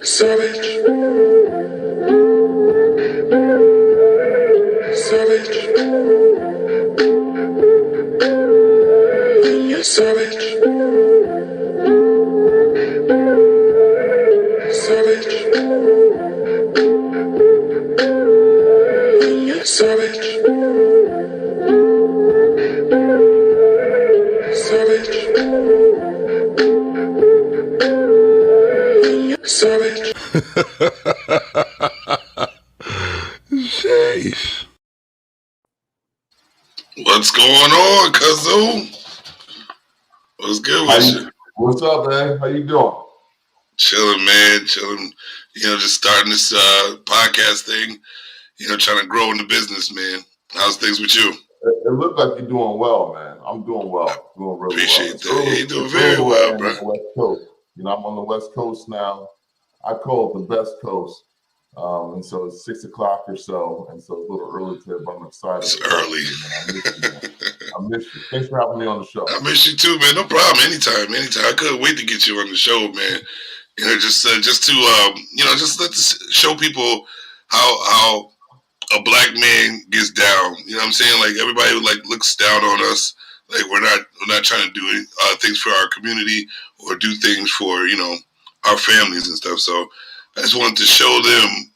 Savage, savage, savage, savage, savage, savage, savage. Jeez. What's going on, Kazoo? What's good with you? What's up, man? How you doing? Chilling, man. Chilling. Just starting this podcast thing. Trying to grow in the business, man. How's things with you? It looks like you're doing well, man. I'm doing well. Doing really Appreciate well. that. You're doing very well, bro. On the West Coast. I'm on the West Coast now. I call it the best coast. And so it's 6 o'clock or so. And so it's a little early today, but I'm excited. It's early. I miss you. Thanks for having me on the show. I miss you too, man. No problem. Anytime. I couldn't wait to get you on the show, man. Just to just let show people how a black man gets down. You know what I'm saying? Like everybody looks down on us. Like we're not trying to do things for our community or do things for our families and stuff. So I just wanted to show them,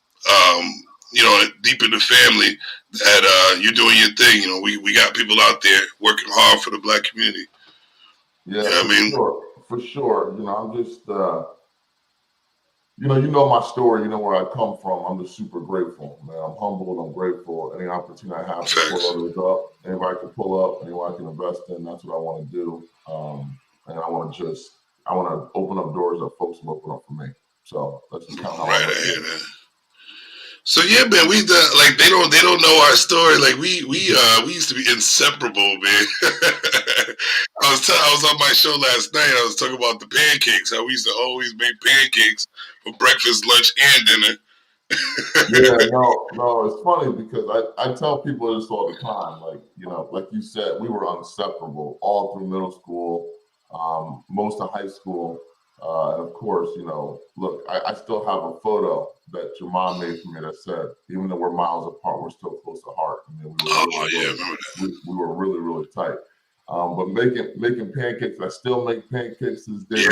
deep in the family that you're doing your thing. We got people out there working hard for the black community. Yeah, you know what I mean? For sure. I'm just, you know my story. You know where I come from. I'm just super grateful, man. I'm humble and I'm grateful. Any opportunity I have to pull others up, anybody can pull up, anyone I can invest in. That's what I want to do. And I want to open up doors that folks will open up for me. So that's just kind of how I hear that. So yeah, man, they don't know our story. Like we used to be inseparable, man. I was on my show last night. I was talking about the pancakes. How we used to always make pancakes for breakfast, lunch, and dinner. Yeah, no, it's funny because I tell people this all the time. Like you said, we were inseparable all through middle school, most of high school. And of course, look, I still have a photo that your mom made for me that said, even though we're miles apart, we're still close to heart. We were really, really tight. But making pancakes, I still make pancakes to this day. You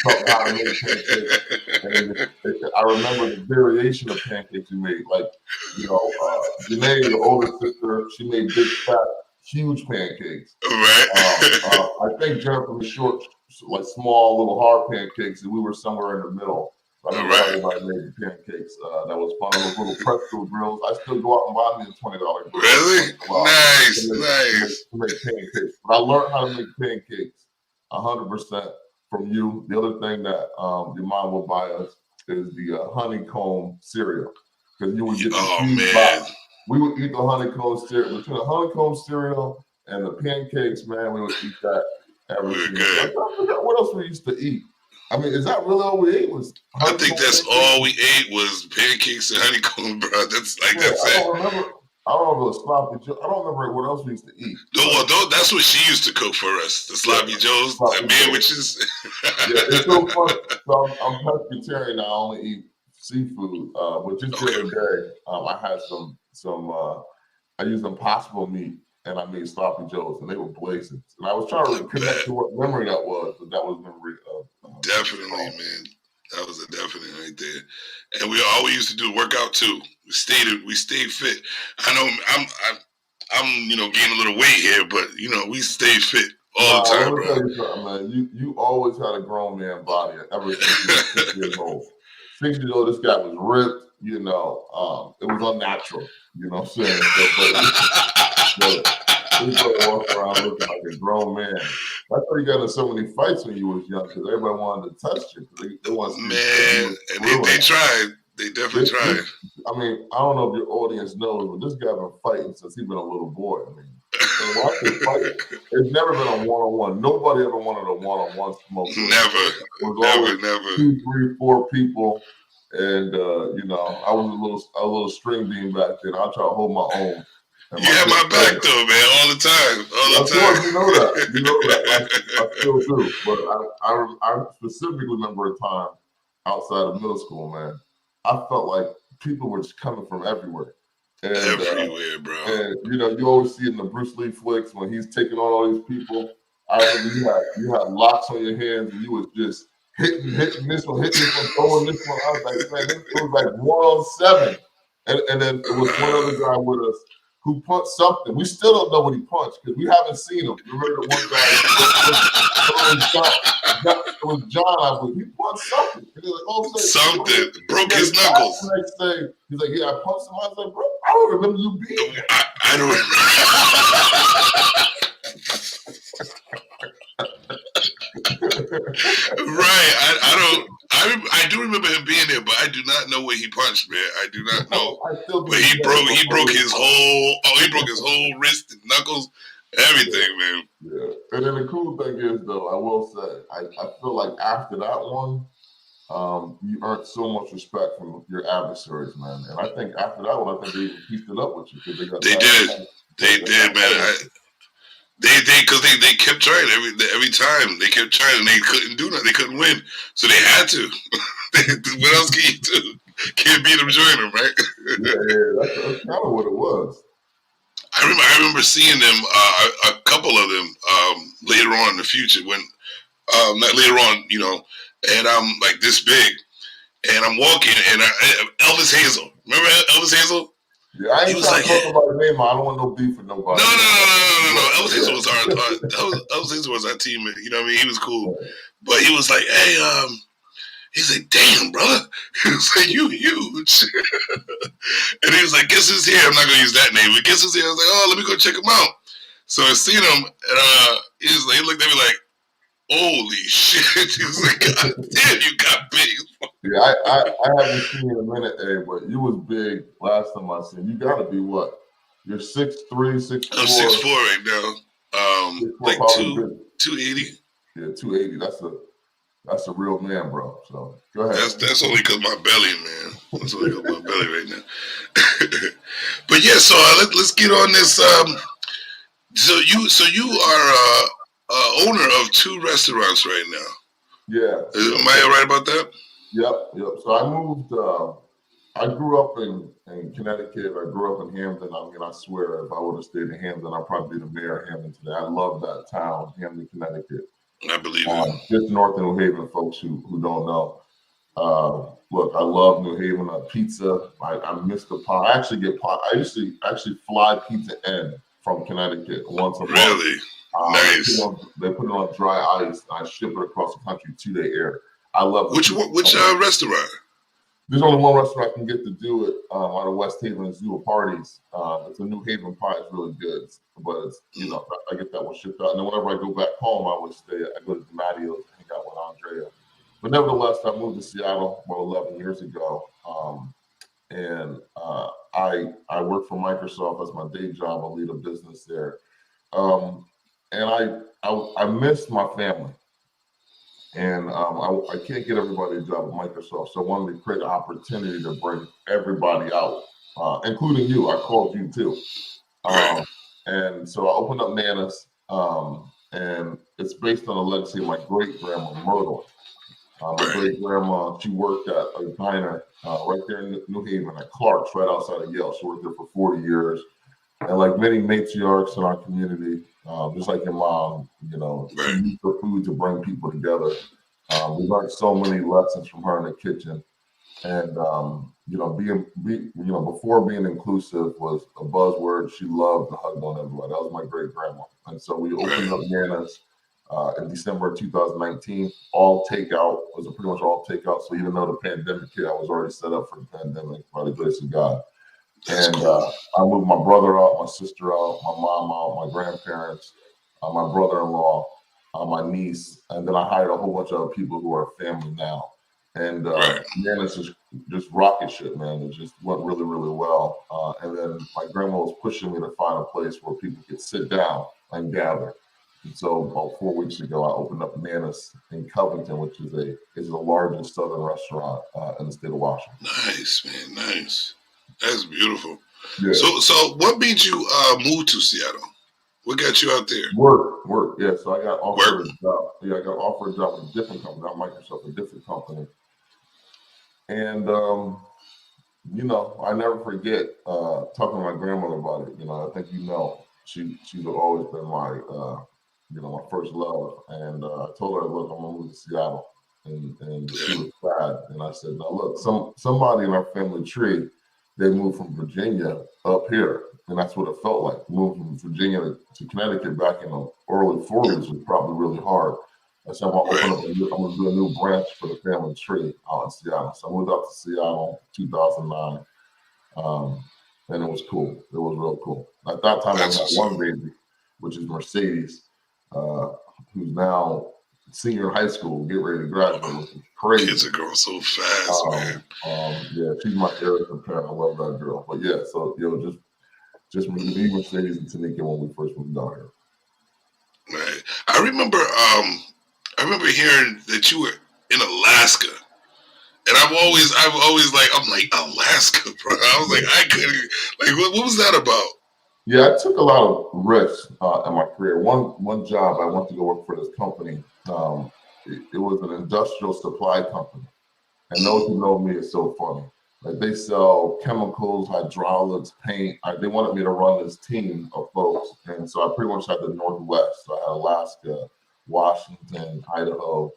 taught how to make pancakes. And I remember the variation of pancakes you made. Like, Janae, the older sister, she made big, fat, huge pancakes. Right. I think Jennifer was short, like small, little hard pancakes, and we were somewhere in the middle. I remember everybody made pancakes. That was fun. Those little pretzel grills. I still go out and buy me a $20 grill. Really? Nice. To make pancakes. But I learned how to make pancakes 100% from you. The other thing that your mom will buy us is the honeycomb cereal. Because you would get the box. We would eat the honeycomb cereal. Between the honeycomb cereal and the pancakes, man, we would eat that every single day. I forgot what else we used to eat. I mean, is that really all we ate? I think that's all we ate was pancakes and honeycomb, bro. That's it. I don't remember if it was sloppy Joe. I don't remember what else we used to eat. That's what she used to cook for us. The sloppy joes, sandwiches. It's so funny. So I'm pescatarian now. I only eat seafood. But just the other day, I had some I used Impossible meat. And I made sloppy joes, and they were blazing. And I was trying to connect to what memory that was, but that was memory of. Definitely, man. That was a definite right there. And we always used to do workout too. We stayed fit. I know I'm gaining a little weight here, but we stayed fit all the time, bro. Let me tell you something, man. You always had a grown man body ever since you were 6 years old. 6 years old, this guy was ripped. It was unnatural. You know what I'm saying? People walk around looking like a grown man. That's why you got in so many fights when you was young, because everybody wanted to touch you. They want to they tried. They definitely tried. I mean, I don't know if your audience knows, but this guy been fighting since he's been a little boy. I mean, it's never been a one-on-one. Nobody ever wanted a one-on-one smoke. Never. 2, 3, 4 people. And I was a little string bean back then. I try to hold my own. You had my back though, man, all the time. Of course, you know that. I still do. But I specifically remember a time outside of middle school, man, I felt like people were just coming from everywhere. Everywhere, bro. And you always see it in the Bruce Lee flicks when he's taking on all these people. I remember you had locks on your hands and you was just hitting this one, throwing this one. I was like, man, it was like 1-on-7. And then it was one other guy with us who punched something. We still don't know what he punched because we haven't seen him. Remember the one guy? It was John, I believe. He punched something. And he was like, oh, something. Broke his knuckles. The next day, he's like, yeah, I punched him. I was like, bro, I don't remember you being there. I don't remember. Right. I do remember him being there, but I do not know where he punched, man. I do not know. But he broke his whole wrist and knuckles, everything, man. Yeah. And then the cool thing is, though, I will say, I feel like after that one, you earned so much respect from your adversaries, man. And I think after that one, I think they even pieced it up with you because they did, man. They kept trying every time. They kept trying and they couldn't do nothing. They couldn't win, so they had to. What else can you do? Can't beat them, join them, right? Yeah, that's kind of what it was. I remember seeing them, a couple of them, later on in the future when, not later on, and I'm like this big, and I'm walking, and Elvis Hazel. Remember Elvis Hazel? Yeah, I ain't trying to talk about his name. I don't want no beef with nobody. No. Elvis Hazel was Elvis Hazel was our teammate. You know what I mean? He was cool, but he was like, hey, he's like, damn, brother. He was like, you huge. And he was like, guess who's here? I'm not gonna use that name, but guess who's here? I was like, oh, let me go check him out. So I seen him, and he looked at me like, holy shit. He was like, God damn, you got big. Yeah, I haven't seen you in a minute, but you was big last time I seen you. You gotta be what? You're 6'3", 6'4". I'm 6'4" right now. Like 280. Yeah, 280. That's a real man, bro. So go ahead. That's only because my belly, man. That's only because my belly right now. But yeah, so let's get on this. So you are owner of 2 restaurants right now. Yeah. Am I right about that? Yep. So I moved. I grew up in Connecticut. I grew up in Hamden. I mean, I swear, if I would have stayed in Hamden, I'd probably be the mayor of Hamden today. I love that town, Hamden, Connecticut. I believe it. Just north of New Haven, folks who don't know. Look, I love New Haven. Pizza. I miss the pie. I actually get pie. I used to actually fly pizza in from Connecticut once a month. Really? Nice. They put it on dry ice. I ship it across the country 2-day air. I love which restaurant? There's only one restaurant I can get to do it out of West Haven. Zoo of Parties. It's a New Haven pie. It's really good, but it's I get that one shipped out. And then whenever I go back home, I would stay. I go to DiMattio's, hang out with Andrea. But nevertheless, I moved to Seattle about 11 years ago, and I work for Microsoft as my day job. I lead a business there, and I miss my family. And I can't get everybody a job at Microsoft, so I wanted to create an opportunity to bring everybody out, including you. I called you too. And so I opened up Nana's, and it's based on the legacy of my great-grandma, Myrtle. My great-grandma, she worked at a diner right there in New Haven at Clark's, right outside of Yale. She worked there for 40 years. And like many matriarchs in our community, just like your mom, she used her food to bring people together. We learned so many lessons from her in the kitchen, and before being inclusive was a buzzword. She loved to hug on everybody. That was my great grandma, and so we opened up Nana's in December of 2019. All takeout. It was pretty much all takeout. So even though the pandemic hit, I was already set up for the pandemic by the grace of God. And I moved my brother out, my sister out, my mom out, my grandparents, my brother-in-law, my niece, and then I hired a whole bunch of other people who are family now. And man, it's just rocket ship, man. It just went really, really well. And then my grandma was pushing me to find a place where people could sit down and gather. And so about 4 weeks ago, I opened up Nana's in Covington, which is the largest Southern restaurant in the state of Washington. Nice, man, nice. That's beautiful. Yeah. So what made you move to Seattle? What got you out there? Work. Yeah. So I got offered a job. Yeah, I got offered a job with a different company, not Microsoft, a different company. And you know, I never forget talking to my grandmother about it. You know, I think she's always been my you know, my first love. And I told her, look, I'm gonna move to Seattle, and she Yeah. was sad. And I said, now look, somebody in our family tree, they moved from Virginia up here, and that's what it felt like. Moving from Virginia to Connecticut back in the early '40s was probably really hard. I said, I'm gonna open Right. up I'm gonna do a new branch for the family tree out in Seattle. So I moved out to Seattle 2009. Um, and it was cool. It was real cool. At that time, I That's had what's one up. baby, which is Mercedes, uh, who's now senior in high school, get ready to graduate, which is Kids crazy. are growing so fast, man. Yeah, she's my heir apparent. I love that girl. But yeah, so just me, Mercedes, and Tanika when we first moved down here. Right. I remember hearing that you were in Alaska. And I've always like, I'm like, Alaska, bro. I was like, I couldn't, like, what was that about? Yeah, I took a lot of risks in my career. One job, I went to go work for this company. It was an industrial supply company. And those who know me, it's so funny. Like they sell chemicals, hydraulics, paint. They wanted me to run this team of folks, and so I pretty much had the Northwest. So I had Alaska, Washington, Idaho,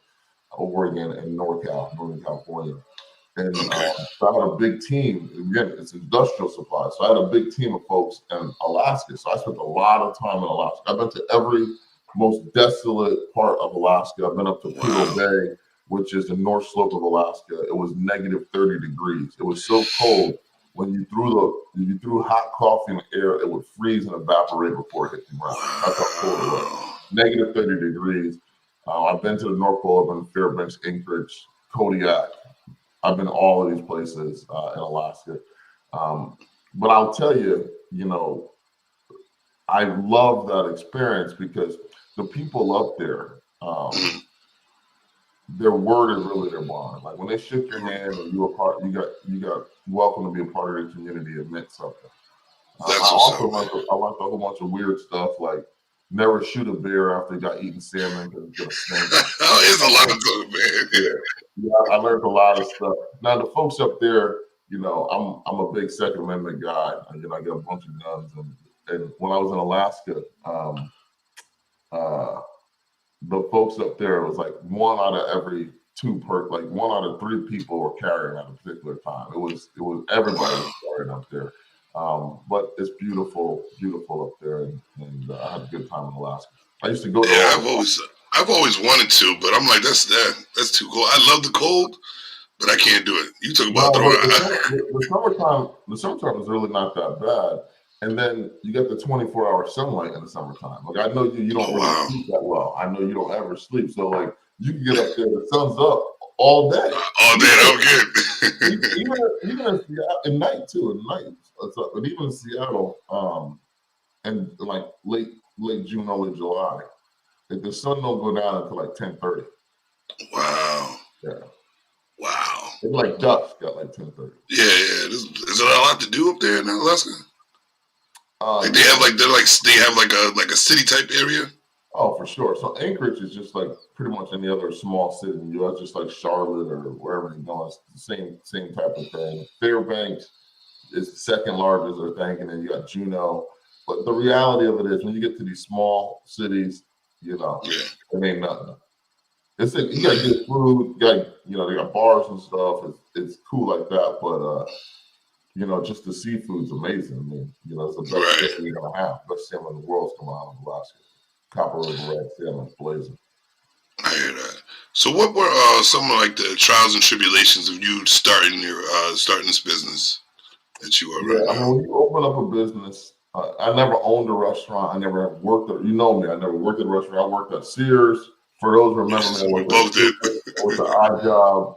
Oregon, and Northern California. And Okay. so I had a big team. Again, it's industrial supplies. So I had a big team of folks in Alaska. So I spent a lot of time in Alaska. I've been to every most desolate part of Alaska. I've been up to Prudhoe Wow. Bay, which is the north slope of Alaska. It was negative 30 degrees. It was so cold when you threw hot coffee in the air, it would freeze and evaporate before it hit the ground. That's how cold it was. Wow. Negative 30 degrees. I've been to the North Pole. I've been to Fairbanks, Anchorage, Kodiak. I've been all of these places in Alaska. But I'll tell you, you know, I love that experience because the people up there, Mhm. their word is really their bond. Like when they shook your hand and you got welcome to be a part of the community, it meant something. I That's what's also up, man. learned a whole bunch of weird stuff like never shoot a bear after it got eaten salmon because it's gonna stink. Oh, it's a lot of stuff, man. Yeah, yeah, I learned a lot of stuff. Now the folks up there, you know, I'm a big Second Amendment guy. You know, I got a bunch of guns, and when I was in Alaska, uh, the folks up there, it was like one out of every like 1 out of 3 people were carrying at a particular time. It was everybody Wow. was carrying up there. But it's beautiful, beautiful up there, and I had a good time in Alaska. I used to go there Yeah, all the I've always wanted to, but I'm like, that's too cold. I love the cold, but I can't do it. You talk about No, throwing. but the summertime is really not that bad. And then you get the 24-hour sunlight in the summertime. Like I know you don't Oh really wow. sleep that well. I know you don't ever sleep. So like you can get up there, the sun's up all day. All day, Even I'm good. even in Seattle at night too. At night it's up. But even in Seattle, and like late June, early July, if the sun don't go down until like 10:30. Wow. Yeah. Wow. It's like dusk at like 10:30. Yeah, yeah. Is there a lot to do up there in Alaska? Like Yeah. they have like a city type area. Oh, for sure. So Anchorage is just like pretty much any other small city in the U.S., just like Charlotte or wherever you're going. It's the same type of thing. Fairbanks is the second largest, I think, and then you got Juneau. But the reality of it is, when you get to these small cities, you know, Yeah. it ain't nothing. You got good food. They got bars and stuff. It's cool like that, but just the seafood's amazing. I mean, it's the best Right. salmon you're gonna have. Best salmon in the world's coming out of Alaska. Copper River red salmon, blazing. I hear that. So, what were some of like the trials and tribulations of you starting this business that you are right Yeah, I now? mean, when you open up a business, I never owned a restaurant. I never worked at. You know me. I never worked at a restaurant. I worked at Sears. For those who remember me, Yes, I we worked at both did. I worked at Odd Job,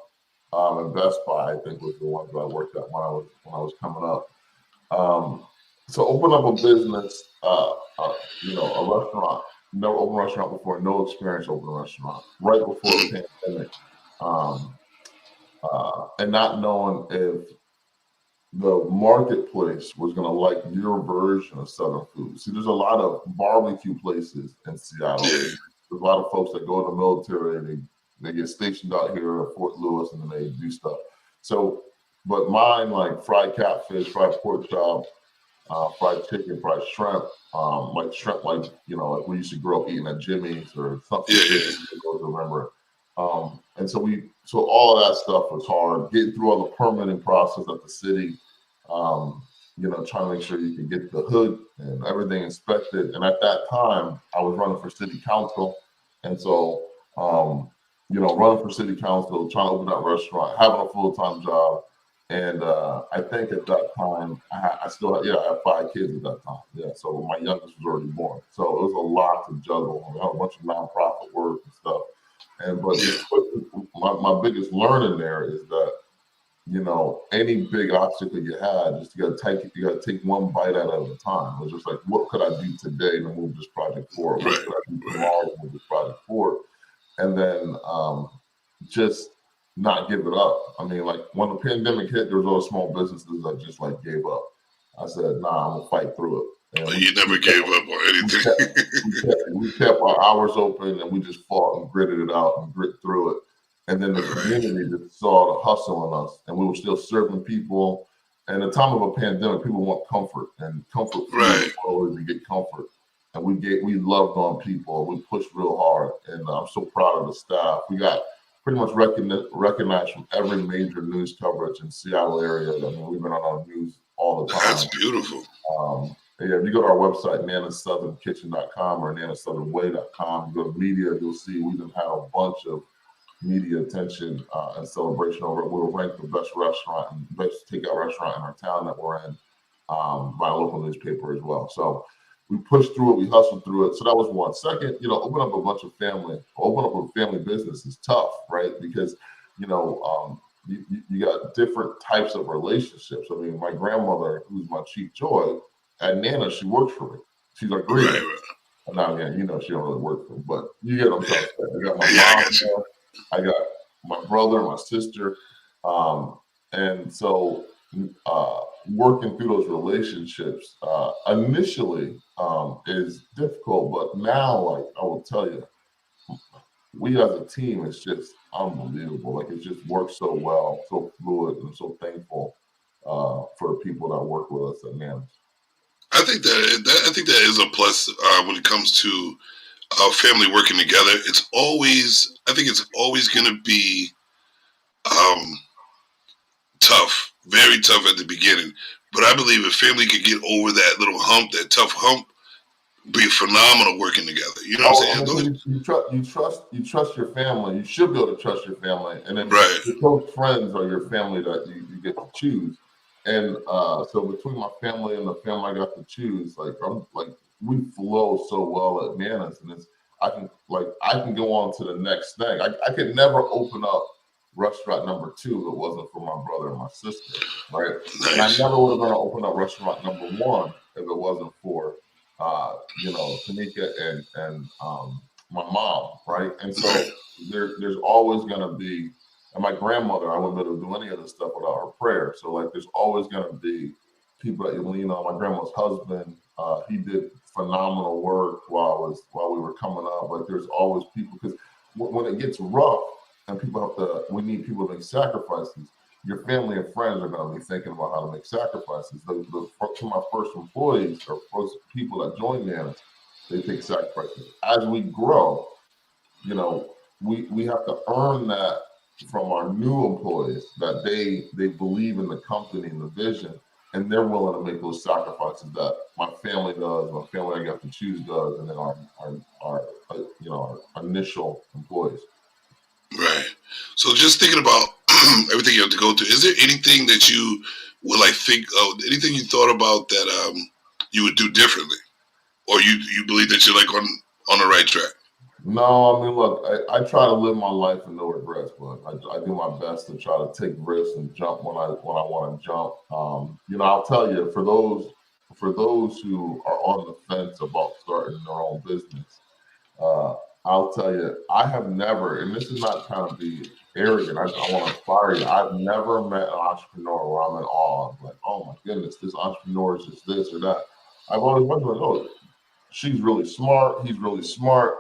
and Best Buy. I think was the ones that I worked at when I was coming up. So open up a business, a restaurant. Never opened a restaurant before. No experience opening a restaurant. Right before the pandemic, um, and not knowing if the marketplace was going to like your version of Southern food. See, there's a lot of barbecue places in Seattle. Yeah. There's a lot of folks that go in the military and they get stationed out here at Fort Lewis and then they do stuff. So, but mine like fried catfish, fried pork chop, fried chicken, fried shrimp, like shrimp, like like we used to grow up eating at Jimmy's or something. Yeah, Jimmy's, I remember. And so all of that stuff was hard. Getting through all the permitting process at the city, trying to make sure you can get the hood and everything inspected. And at that time, I was running for city council, and so running for city council, trying to open that restaurant, having a full-time job. And I think at that time, I had 5 kids at that time. Yeah, so my youngest was already born. So it was a lot to juggle. I had a bunch of nonprofit work and stuff. But my biggest learning there is that, any big obstacle you had, just you gotta take one bite at a time. It was just like, what could I do today to move this project forward? What could I do tomorrow to move this project forward? And then just not give it up. I mean, like when the pandemic hit, there was all small businesses that just like gave up. I said, nah, I'm gonna fight through it. And you never gave up on anything. We kept our hours open, and we just fought and gritted it out and grit through it. And then the community just saw the hustle in us, and we were still serving people. And at the time of a pandemic, people want comfort, and comfort food is always to get comfort. And we loved on people. We pushed real hard, and I'm so proud of the staff. We got pretty much recognized from every major news coverage in Seattle area. I mean, we've been on our news all the time. That's beautiful. Yeah, if you go to our website, nanassouthernkitchen.com or nanasouthernway.com, you go to media, you'll see we done had a bunch of media attention and celebration over it. We were ranked the best restaurant and best takeout restaurant in our town that we're in by a local newspaper as well. So we pushed through it, we hustled through it. So that was one. Second, open up a family business is tough, right? Because, you got different types of relationships. I mean, my grandmother, who's my chief joy, at Nana, she works for me. She's like, great. Right. Now, again, she don't really work for me, but you get what I'm talking about. I got my mom, I got my brother, my sister. And so working through those relationships initially is difficult, but now, like I will tell you, we as a team is just unbelievable. Like it just works so well, so fluid, and so thankful for the people that work with us at Nana's. I think that is a plus when it comes to family working together. I think it's always going to be tough, very tough at the beginning. But I believe if family could get over that little hump, that tough hump, be phenomenal working together. You know what I'm saying? You trust your family. You should be able to trust your family, and then your close friends are your family that you get to choose. And so between my family and the family I got to choose, we flow so well at Nana's, and I can go on to the next thing. I could never open up restaurant number 2 if it wasn't for my brother and my sister, right? Nice. And I never would have gonna open up restaurant number 1 if it wasn't for Tanika and my mom, right? And so there's always gonna be. And my grandmother, I wouldn't be able to do any of this stuff without her prayer. So there's always going to be people that you lean on. My grandma's husband, he did phenomenal work while we were coming up. Like there's always people, because when it gets rough and we need people to make sacrifices, your family and friends are going to be thinking about how to make sacrifices. To my first employees or first people that join Nana's, they take sacrifices. As we grow, we have to earn that from our new employees, that they believe in the company and the vision, and they're willing to make those sacrifices that my family does, my family I got to choose does, and then our initial employees. Right. So just thinking about everything you have to go through, is there anything that you would anything you thought about that you would do differently, or you believe that you're on the right track? No, I mean, look, I try to live my life with no regrets, but I do my best to try to take risks and jump when I want to jump. I'll tell you, for those who are on the fence about starting their own business, I'll tell you, I have never, and this is not trying to be arrogant, I want to inspire you. I've never met an entrepreneur where I'm in awe. I'm like, oh my goodness, this entrepreneur is just this or that. I've always wondered, oh, she's really smart, he's really smart.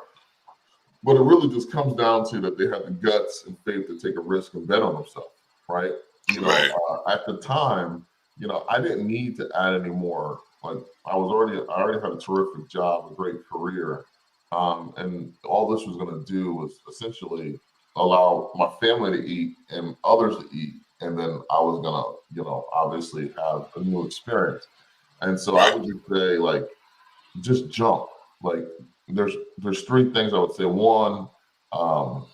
But it really just comes down to that they have the guts and faith to take a risk and bet on themselves, right? You know, Right. at the time, you know, I didn't need to add any more. Like I already had a terrific job, a great career, and all this was going to do was essentially allow my family to eat and others to eat, and then I was gonna, you know, obviously have a new experience. And so I Right. would just say, like, just jump. Like there's three things I would say. One, um,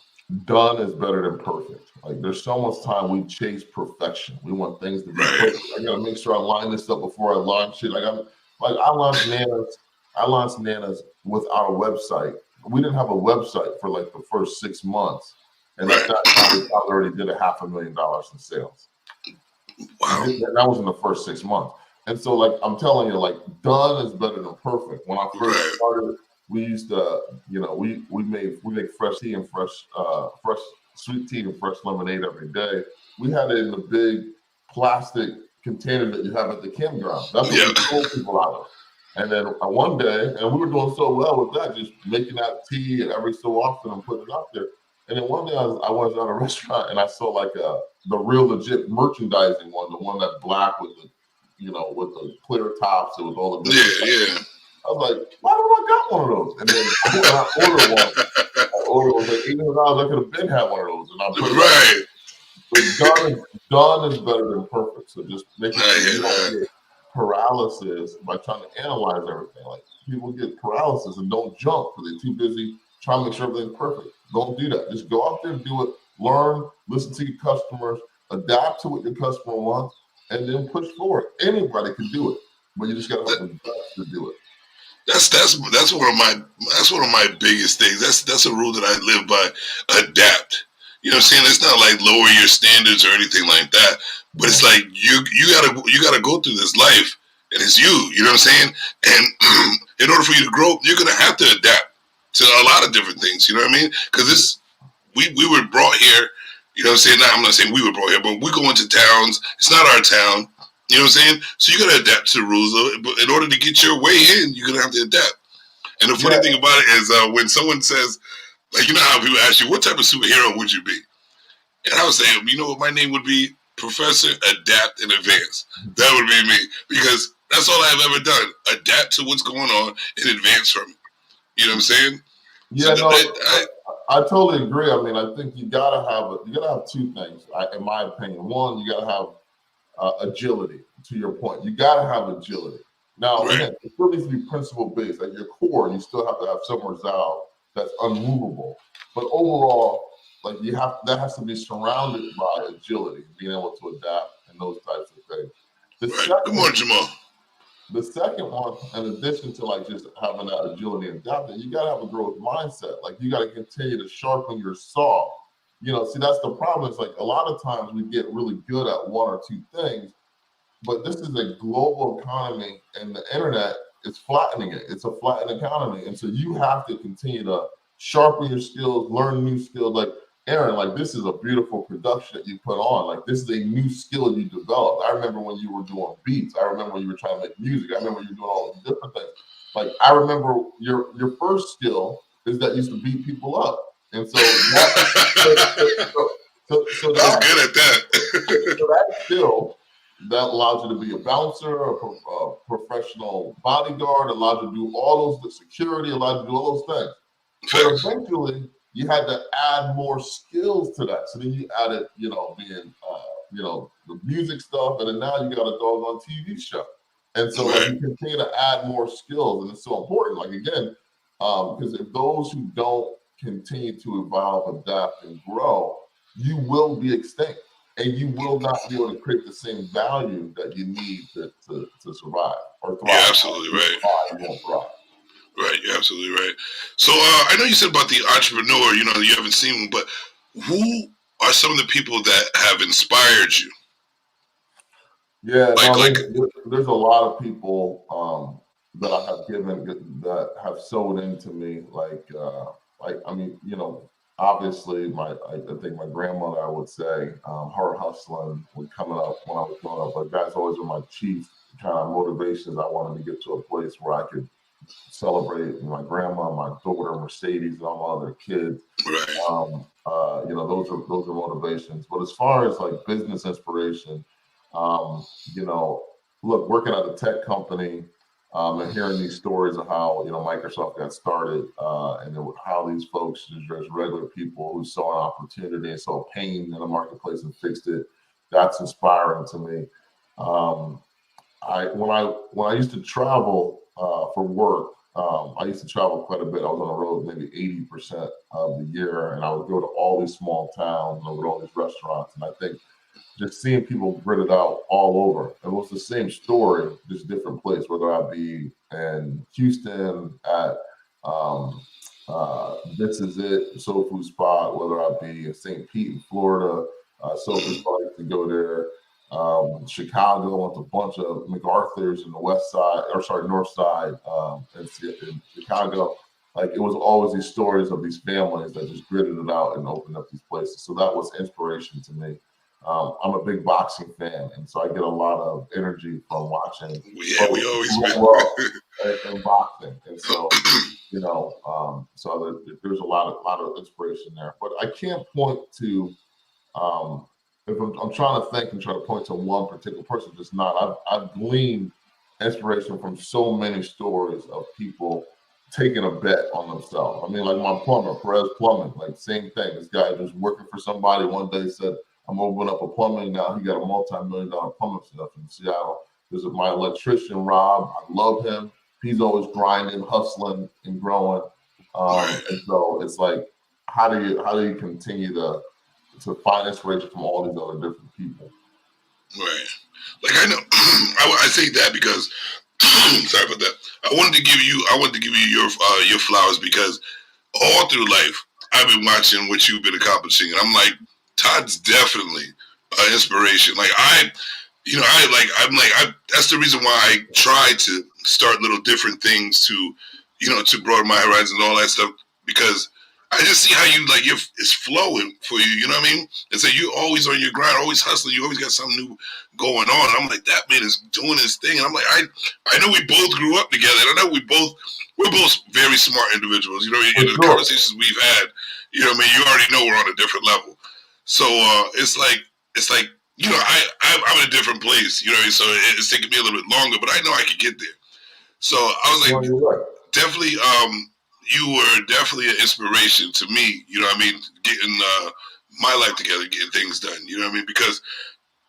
done is better than perfect. Like there's so much time we chase perfection. We want things to be Right. perfect. I gotta make sure I line this up before I launch it. I launched Nanas. I launched Nanas without a website. We didn't have a website for like the first 6 months, and at Right. that time we probably already did $500,000 in sales. Wow. That was in the first 6 months. And so, like, I'm telling you, like, done is better than perfect. When I first Right. started, we used to, you know, we make fresh tea and fresh sweet tea and fresh lemonade every day. We had it in the big plastic container that you have at the campground. That's what Yeah. we told people out of. And then one day, and we were doing so well with that, just making that tea and every so often and putting it out there. And then one day I was at a restaurant and I saw like the real legit merchandising one, the one that black with the, you know, with the clear tops, it was all the different. Yeah. I was like, why don't I got one of those? And then when I ordered one, I ordered was like $800. I could have been had one of those, and I put it out. Right. So done is better than perfect. So just making I sure hear you that. don't get paralysis by trying to analyze everything. Like people get paralysis and don't jump because they're too busy trying to make sure everything's perfect. Don't do that. Just go out there and do it. Learn, listen to your customers, adapt to what your customer wants, and then push forward. Anybody can do it, but you just gotta have the guts to do it. That's one of my biggest things. That's a rule that I live by. Adapt. You know what I'm saying? It's not like lower your standards or anything like that. But it's like you gotta go through this life, and it's you. You know what I'm saying? And in order for you to grow, you're gonna have to adapt to a lot of different things. You know what I mean? Because we were brought here. You know what I'm saying? Now, I'm not saying we were brought here, but we go into towns. It's not our town. You know what I'm saying? So you gotta adapt to the rules. But in order to get your way in, you're gonna have to adapt. And the funny thing about it is when someone says, like, you know how people ask you, what type of superhero would you be? And I would say, you know what my name would be? Professor Adapt and Advance. That would be me. Because that's all I've ever done. Adapt to what's going on and advance from it. You know what I'm saying? Yeah, So no, I totally agree. I mean, I think you gotta have two things, in my opinion. One, you gotta have agility. To your point, you gotta have agility. Now, Right. again, it still needs to be principle based. At your core, you still have to have some resolve that's unmovable. But overall, like that has to be surrounded by agility, being able to adapt and those types of things. Right. Good morning, Jamal. The second one, in addition to like just having that agility and adapting, you gotta have a growth mindset. Like you gotta continue to sharpen your saw. You know, see that's the problem. It's like a lot of times we get really good at one or two things, but this is a global economy, and the internet is flattening it. It's a flattened economy, and so you have to continue to sharpen your skills, learn new skills. Like Aaron, like this is a beautiful production that you put on. Like this is a new skill you developed. I remember when you were doing beats. I remember when you were trying to make music. I remember you doing all these different things. Like I remember your first skill is that you used to beat people up, and so that, so I was good at that. so that skill that allows you to be a bouncer, a professional bodyguard, allows you to do all those, the security, allows you to do all those things. But eventually, you had to add more skills to that. So then you added, you know, being, you know, the music stuff, and then now you got a doggone TV show. And so like, you continue to add more skills, and it's so important. Like again, because if those who don't continue to evolve, adapt, and grow, you will be extinct, and you will not be able to create the same value that you need to survive or thrive. You're absolutely right. You won't thrive. Right, you're absolutely right. So I know you said about the entrepreneur, you know, you haven't seen one, but who are some of the people that have inspired you? Yeah, there's a lot of people that I have given that have sold into me. Like I mean, you know, obviously I think my grandmother, I would say, her hustling was coming up when I was growing up. But that's always been my chief kind of motivations. I wanted to get to a place where I could celebrate my grandma, my daughter, Mercedes, and all my other kids. Right. those are motivations. But as far as like business inspiration, you know, look, working at a tech company and hearing these stories of how Microsoft got started and how these folks, just regular people who saw an opportunity and saw pain in the marketplace and fixed it, that's inspiring to me. When I used to travel for work, I used to travel quite a bit. I was on the road maybe 80% of the year, and I would go to all these small towns and I would go to all these restaurants. And I think just seeing people grit it out all over, it was the same story, just different place. Whether I be in Houston at This Is It Soul Food Spot, whether I be in St. Pete in Florida, Soul Food Spot, I used to go there. Chicago with a bunch of MacArthur's in the north side in Chicago. Like, it was always these stories of these families that just gritted it out and opened up these places. So that was inspiration to me. I'm a big boxing fan, and so I get a lot of energy from watching. Yeah, we always been in boxing, and so so there's a lot of inspiration there. But I can't point to. If I'm trying to think and try to point to one particular person, just not. I've gleaned inspiration from so many stories of people taking a bet on themselves. I mean, like my plumber, Perez Plumbing, like same thing. This guy just working for somebody one day said, I'm opening up a plumbing now. He got a multi-million-dollar plumbing stuff in Seattle. There's my electrician, Rob. I love him. He's always grinding, hustling, and growing. And so it's like, how do you continue to find inspiration from all these other different people? Right. Like, I know, I say that because, sorry about that. I wanted to give you your flowers because all through life, I've been watching what you've been accomplishing, and I'm like, Todd's definitely an inspiration. Like, that's the reason why I try to start little different things to broaden my horizons and all that stuff, because I just see how it's flowing for you. You know what I mean? And so you're always on your grind, always hustling. You always got something new going on. And I'm like, that man is doing his thing. And I'm like, I know we both grew up together. And I know we're both very smart individuals. You know, in the conversations we've had, you know what I mean? You already know we're on a different level. So it's like I'm in a different place. You know, so it's taking me a little bit longer, but I know I can get there. So I was like, definitely. You were definitely an inspiration to me, you know what I mean, getting my life together, getting things done, you know what I mean, because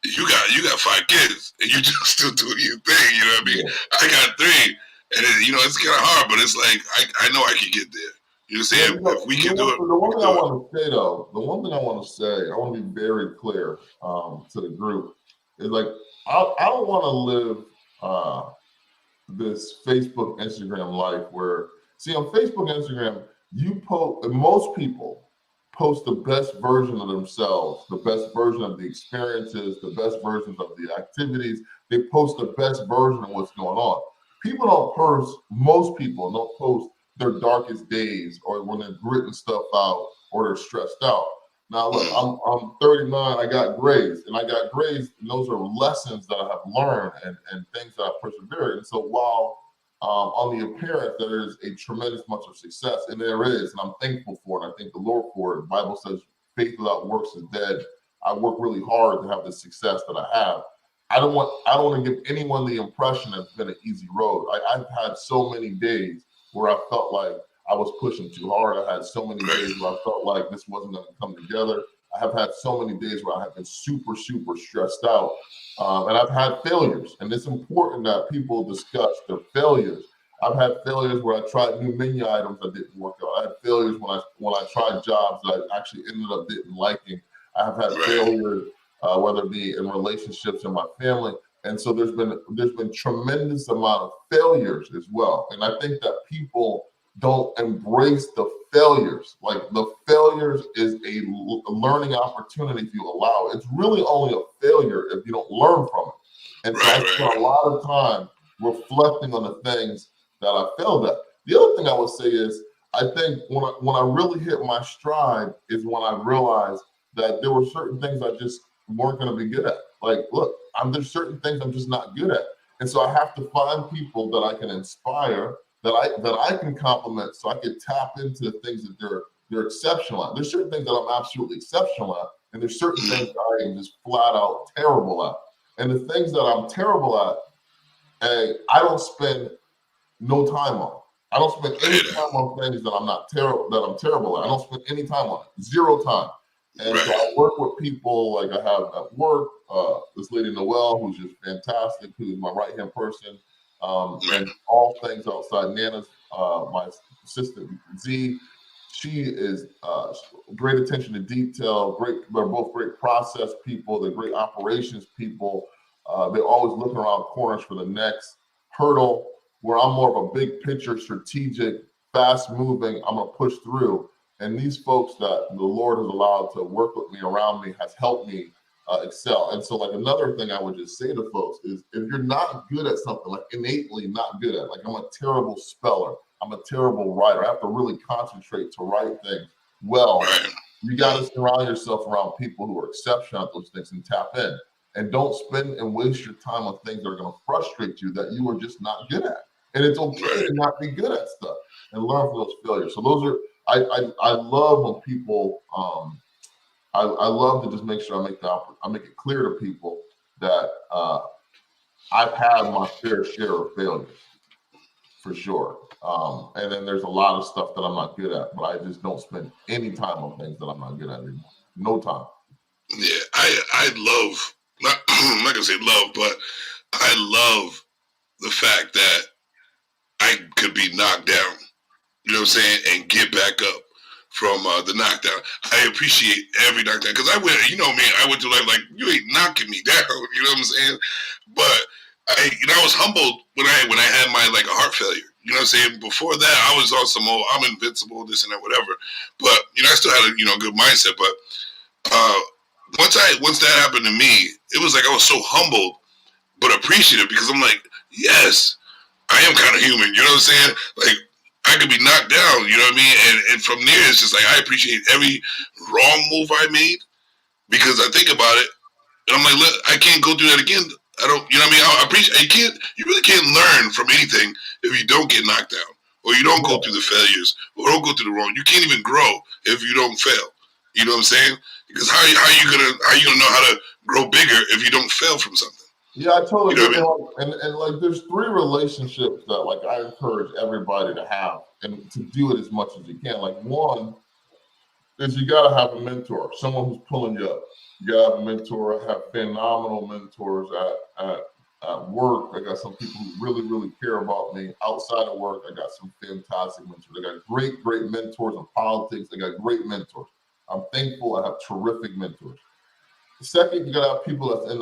you got 5 kids, and you just still doing your thing, you know what I mean? Yeah. I got 3, and it's kind of hard, but it's like, I know I can get there. You know what I'm saying? If we can do it. The one thing I want to say, I want to be very clear to the group, is like, I don't want to live this Facebook, Instagram life where, see, on Facebook and Instagram, most people post the best version of themselves, the best version of the experiences, the best versions of the activities. They post the best version of what's going on. Most people don't post their darkest days or when they're gritting stuff out or they're stressed out. Now, look, I'm 39, I got grades, and those are lessons that I have learned and things that I persevered. And so while on the appearance, there is a tremendous much of success, and there is, and I'm thankful for it. I thank the Lord for it. The Bible says, faith without works is dead. I work really hard to have the success that I have. I don't want to give anyone the impression that it's been an easy road. I've had so many days where I felt like I was pushing too hard. I had so many days where I felt like this wasn't going to come together. I have had so many days where I have been super, super stressed out. And I've had failures, and it's important that people discuss their failures. I've had failures where I tried new menu items that didn't work out. I had failures when I tried jobs that I actually ended up didn't liking. I have had failures, whether it be in relationships in my family. And so there's been tremendous amount of failures as well. And I think that people don't embrace the failures. Like, the failures is a learning opportunity if you allow it. It's really only a failure if you don't learn from it. And so I spent a lot of time reflecting on the things that I failed at. The other thing I would say is, I think when I really hit my stride is when I realized that there were certain things I just weren't going to be good at. Like, look, there's certain things I'm just not good at. And so I have to find people that I can inspire, that I can compliment, so I can tap into the things that you're exceptional at. There's certain things that I'm absolutely exceptional at, and there's certain things that I am just flat out terrible at. And the things that I'm terrible at, I don't spend no time on. I don't spend any time on things that I'm terrible at. I don't spend any time on it. 0 time. And so I work with people like I have at work. This lady Noelle, who's just fantastic, who's my right-hand person, and all things outside. Nana's my assistant Z. She is great attention to detail. They're both great process people. They're great operations people. They're always looking around corners for the next hurdle. Where I'm more of a big picture, strategic, fast moving. I'm gonna push through. And these folks that the Lord has allowed to work with me, around me, has helped me excel. And so, like, another thing I would just say to folks is, if you're not good at something, like innately not good at, like I'm a terrible speller, I'm a terrible writer, I have to really concentrate to write things well. You got to surround yourself around people who are exceptional at those things and tap in. And don't spend and waste your time on things that are going to frustrate you that you are just not good at. And it's okay to not be good at stuff and learn from those failures. So those are, I love when people, I love to just make sure I make it clear to people that I've had my fair share of failures, for sure. And then there's a lot of stuff that I'm not good at, but I just don't spend any time on things that I'm not good at anymore. No time. Yeah, I love, I'm not gonna say love, but I love the fact that I could be knocked down, you know what I'm saying, and get back up from the knockdown. I appreciate every knockdown, because I went, you know me, I went through life like, you ain't knocking me down, you know what I'm saying? But I was humbled when I had my, like, a heart failure. You know what I'm saying? Before that, I was on some old, I'm invincible, this and that, whatever. But, you know, I still had a, good mindset. But once that happened to me, it was like I was so humbled, but appreciative, because I'm like, yes, I am kind of human. You know what I'm saying? Like, I could be knocked down, you know what I mean? And from there, it's just like, I appreciate every wrong move I made, because I think about it, and I'm like, look, I can't go through that again. I don't, you know what I mean? I appreciate, you really can't learn from anything if you don't get knocked down, or you don't go through the failures, or don't go through the wrong. You can't even grow if you don't fail. You know what I'm saying? Because how are you gonna know how to grow bigger if you don't fail from something? Yeah, I totally agree. And like, there's 3 relationships that, like, I encourage everybody to have and to do it as much as you can. Like, one is you gotta have a mentor, someone who's pulling you up. You gotta have a mentor. I have phenomenal mentors at work. I got some people who really, really care about me. Outside of work, I got some fantastic mentors. I got great, great mentors in politics. I got great mentors. I'm thankful I have terrific mentors. Second, you gotta have people that's in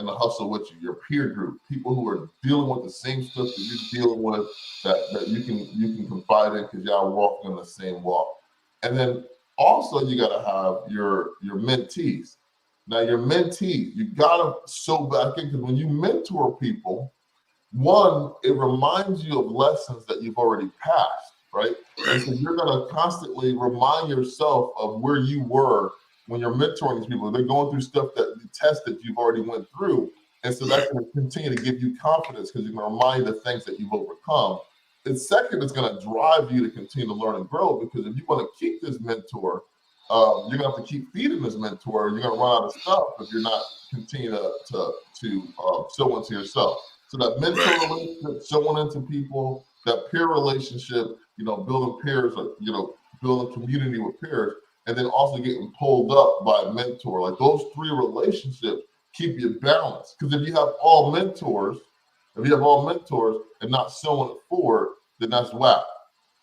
the hustle with you, your peer group, people who are dealing with the same stuff that you're dealing with, that you can confide in, because y'all walking in the same walk. And then also you gotta have your mentees. Now, your mentee, you gotta sew back in, because when you mentor people, one, it reminds you of lessons that you've already passed, right? And so you're gonna constantly remind yourself of where you were when you're mentoring these people. They're going through stuff, that the tests that you've already went through. And so that's going to continue to give you confidence, because you're going to remind you the things that you've overcome. And second, it's going to drive you to continue to learn and grow, because if you want to keep this mentor, you're going to have to keep feeding this mentor. You're going to run out of stuff if you're not continue to sow into yourself. So that mentor relationship, sowing into people, that peer relationship, building peers, building community with peers, and then also getting pulled up by a mentor. Like, those 3 relationships keep you balanced. Because if you have all mentors and not sowing it forward, then that's whack.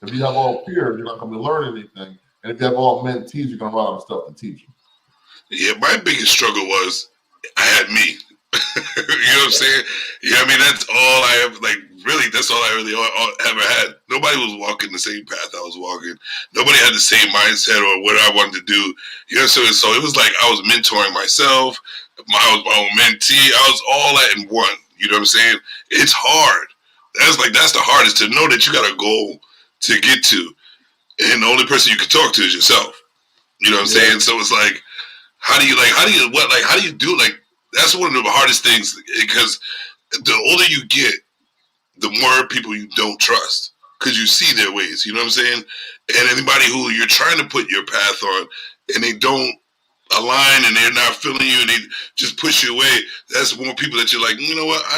If you have all peers, you're not going to learn anything. And if you have all mentees, you're going to run out of stuff to teach you. Yeah, my biggest struggle was I had me. You know what I'm saying? Yeah, I mean, that's all I have, like, really, that's all I really ever had. Nobody was walking the same path I was walking. Nobody had the same mindset or what I wanted to do. You know, so it was like I was mentoring myself. I was my own mentee. I was all that in one. You know what I'm saying? It's hard. That's the hardest, to know that you got a goal to get to, and the only person you can talk to is yourself. You know what I'm saying? So it's like, how do you do, like, that's one of the hardest things, because the older you get, the more people you don't trust, because you see their ways. You know what I'm saying? And anybody who you're trying to put your path on and they don't align and they're not feeling you and they just push you away, that's more people that you're like, you know what, I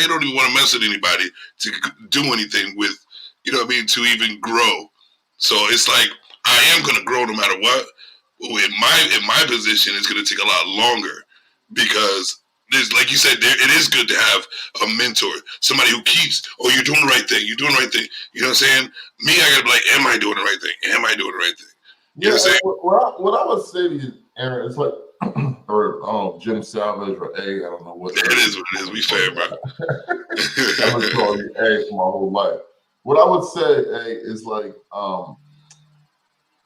don't even want to mess with anybody to do anything with, you know what I mean, to even grow. So it's like I am gonna grow no matter what. In my position, it's gonna take a lot longer because there's, like you said, it is good to have a mentor, somebody who keeps, oh, you're doing the right thing, you're doing the right thing. You know what I'm saying? Me, I gotta be like, am I doing the right thing? Am I doing the right thing? You know what I'm saying? What I would say to you, Aaron, it's like, or Jim Savage or A, I don't know what. It is what it is. We fair, bro. I've been calling you A for my whole life. What I would say, A, is like,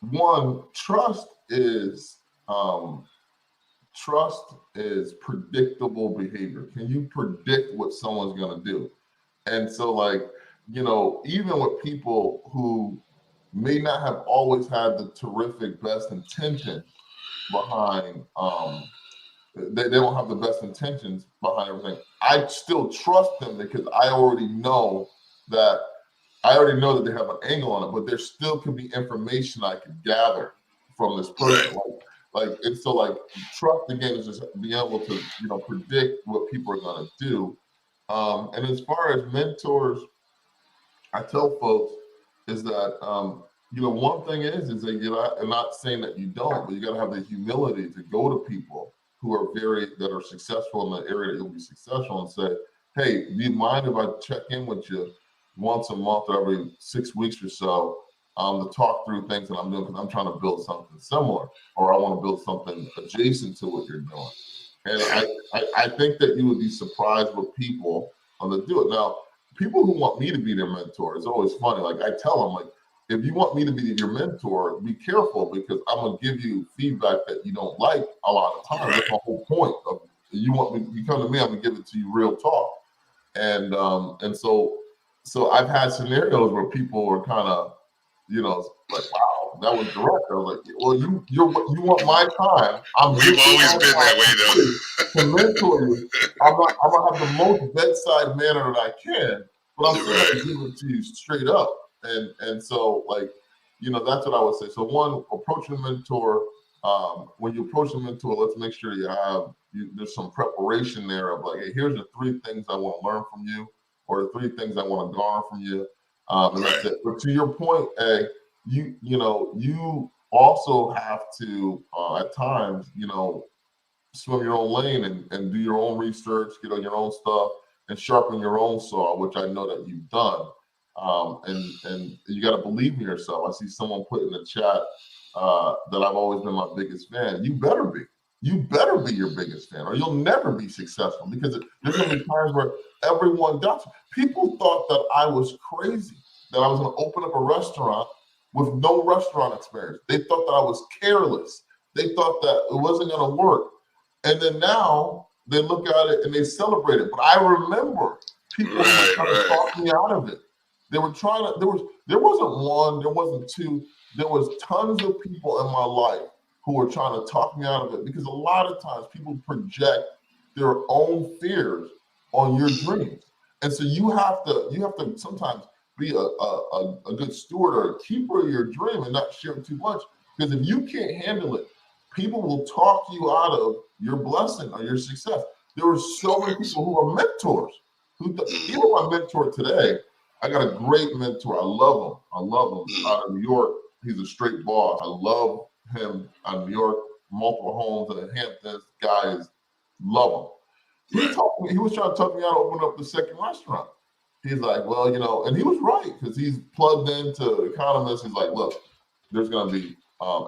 one, trust is predictable behavior. Can you predict what someone's gonna do? And so, like, you know, even with people who may not have always had the terrific best intention behind, they don't have the best intentions behind everything. I still trust them because I already know that they have an angle on it, but there still could be information I could gather from this person. Right. And so like trust again is just being able to, you know, predict what people are gonna do. And as far as mentors, I tell folks is that you know, one thing is that I'm not saying that you don't, but you got to have the humility to go to people who are that are successful in the area that you'll be successful and say, hey, do you mind if I check in with you once a month or every 6 weeks or so to talk through things that I'm doing because I'm trying to build something similar or I want to build something adjacent to what you're doing. And I think that you would be surprised with people that do it. Now, people who want me to be their mentor, it's always funny. Like I tell them, like, if you want me to be your mentor, be careful because I'm gonna give you feedback that you don't like a lot of times. That's the whole point of you come to me, I'm gonna give it to you real talk. And so I've had scenarios where people were kind of, you know, like, wow, that was direct. I was like, well, you want my time. We've always been that way though. To mentor you. I'm gonna have the most bedside manner that I can, but I'm still gonna give it to you straight up. And so, like, you know, that's what I would say. So one, approach a mentor. When you approach a mentor, let's make sure there's some preparation there of like, hey, here's the 3 things I want to learn from you, or the 3 things I want to garner from you. And that's it. But to your point, you also have to at times, you know, swim your own lane and do your own research, get on your own stuff, and sharpen your own saw, which I know that you've done. And you got to believe in yourself. I see someone put in the chat that I've always been my biggest fan. You better be your biggest fan, or you'll never be successful because there's going to be times where everyone doubts you. People thought that I was crazy, that I was going to open up a restaurant with no restaurant experience. They thought that I was careless. They thought that it wasn't going to work. And then now they look at it and they celebrate it. But I remember people were trying to talk me out of it. They were trying to, there wasn't one, there wasn't 2, there was tons of people in my life who were trying to talk me out of it because a lot of times people project their own fears on your dreams. And so you have to sometimes be a good steward or a keeper of your dream and not share too much. Because if you can't handle it, people will talk you out of your blessing or your success. There were so many people who are mentors. Even my mentor today, I got a great mentor. I love him out of New York. He's a straight boss. I love him out of New York, multiple homes in the Hamptons. Guys, love him. He was trying to talk me out of opening up the second restaurant. He's like, well, you know, and he was right because he's plugged into economists. He's like, look, there's going to be